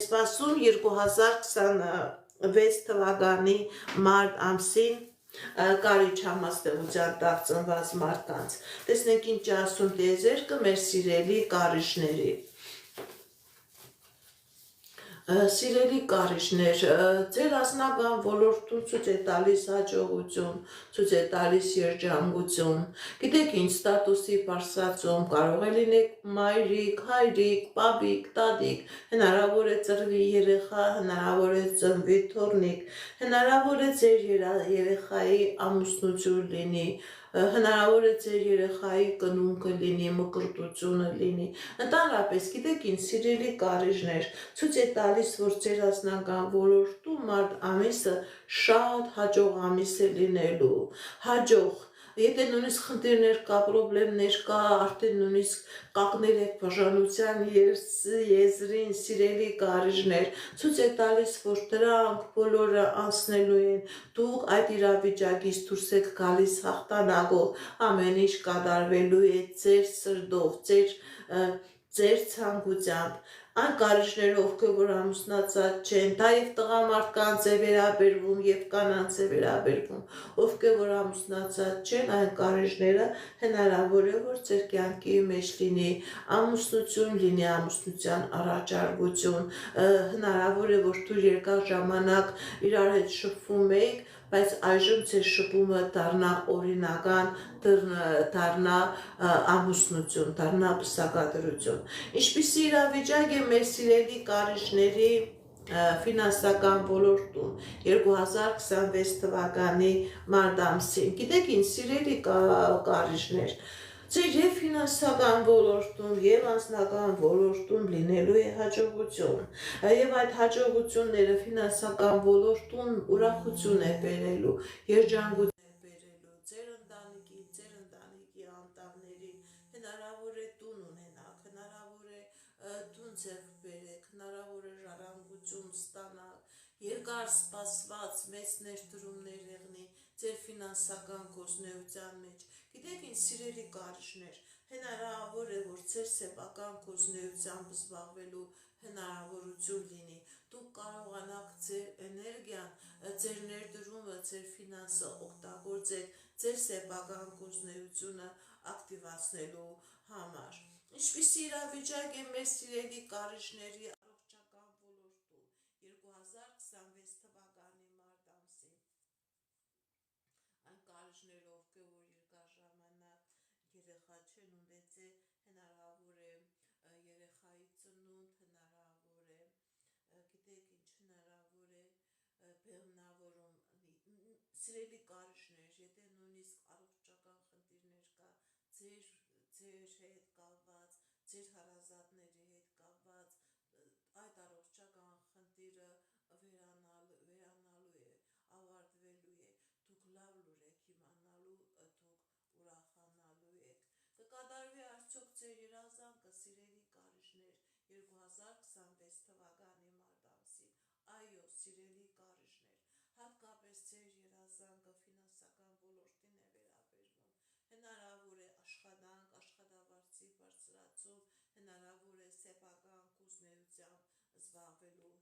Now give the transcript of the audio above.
Սպասում 2026 թվականի մարտ ամսին կարիչ համաստեղության տակ ծնված մարդկանց։ Տեսնենք ինչ ասում տիեզերքը մեր սիրելի կարիչների։ Սիրելի կարիչներ, ձեր անձնական ոլորտում ցույց է տալիս հաջողություն, ցույց է տալիս երջանկություն։ Գիտեք ինչ, ստատուսի բարձրացում կարող է լինեք մայրիկ, հայրիկ, պապիկ, տատիկ, հնարավոր է ծնվի երեխա, հնարավոր է ծնվի թոռնիկ, հնարավոր է ձեր երեխայի ամուսնություն լինի, հնարավոր է ձեր երեխայի կնունքը լինի, մկրտությունը լինի։ Ընդհանրապես, գիտեք ինչ, սիրելի կարիչներ, ցույց է տալիս, որ ձեր անձնական ոլորտում մարտ ամիսը շատ հաջող ամիս է լինելու, հաջող։ Եթե նույնիսկ խնդիրներ կա, պրոբլեմներ կա, արդեն նույնիսկ կակներ եք բաժանության եզրին, սիրելի կարիչներ, ցույց է տալիս, որ դրանք բոլորը անցնելու են, դուք այդ իրավիճակից դուրս եք գալիս հաղթանակով, ամեն ինչ կատարվելու է ձեր սրտով, ձեր ցանկությամբ։ Այն կարիչները, ովքեր որ ամուսնացած չեն, դա եւ տղամարդկանց է վերաբերվում եւ կանանց է վերաբերվում, ովքեր որ ամուսնացած չեն, այն կարիչները հնարավոր է որ ձեր կյանքի մեջ լինի ամուսնություն, լինի ամուսնության առաջարկություն, հնարավոր է որ դուք երկար ժամանակ իրար հետ շփվում եք, բայց այժմ ձեր շփումը դառնա օրինական, դառնա ամուսնություն, դառնա պսակադրություն։ Ինչպիսի իրավիճակ է մեր սիրելի կարիչների ֆինանսական ոլորտում 2026 թվականի մարտ ամսին։ Գիտեք ինչ, սիրելի կարիչներ, ձեր եւ ֆինանսական ոլորտում եւ անձնական ոլորտում լինելու է հաջողություն, եւ այդ հաջողությունները ֆինանսական ոլորտում ուրախություն է բերելու, երջանկություն է բերելու ձեր ընտանիքի անդամներին, հնարավոր է տուն ունենաք, հնարավոր է տուն ձեռք բերեք, հնարավոր է ժառանգություն ստանալ, երկար սպասված մեծ ներդրումներ եղնի ձեր ֆինանսական գործունեության մեջ։ Գիտեք ինչ, սիրելի կարիչներ, հնարավոր է որ ձեր սեփական գործունեությամբ զբաղվելու հնարավորություն լինի, դուք կարողանաք ձեր էներգիան, ձեր ներդրումը, ձեր ֆինանսը օգտագործեք ձեր սեփական գործունեությունը ակտիվացնելու համար։ Ինչպիսի իրավիճակ է մեր սիրելի կարիչների առողջական ոլորտում 2026 թվականի մարտ ամսին։ Այն կարիչները, ովքեր որ երկար ժամանակ երեխա չեն ունեցել, հնարավոր է երեխայի ծնունդ, հնարավոր է, գիտեք ինչ, հնարավոր է բեղմնավորում։ Սիրելի կարիչներ, եթե նույնիսկ առողջական խնդիրներ կա ձեր հետ կապված, ձեր հարազատների հետ կապված, այդ առողջական խնդիրը վերանալու է, ավարտվելու է, դուք լավ լուր եք իմանալու, դուք ուրախանալու եք։ Կկատարվի արդյոք ձեր երազանքը, սիրելի կարիչներ, 2026 թվականի մարտ ամսին։ Այո, սիրելի կարիչներ, հատկապես ձեր երազանքը ֆինանսական ոլորտին է վերաբերվում, հնարավոր է աշխատանք, աշխատավարձի բարձրացում, հնարավոր է սեփական գործունեությամբ զբաղվելու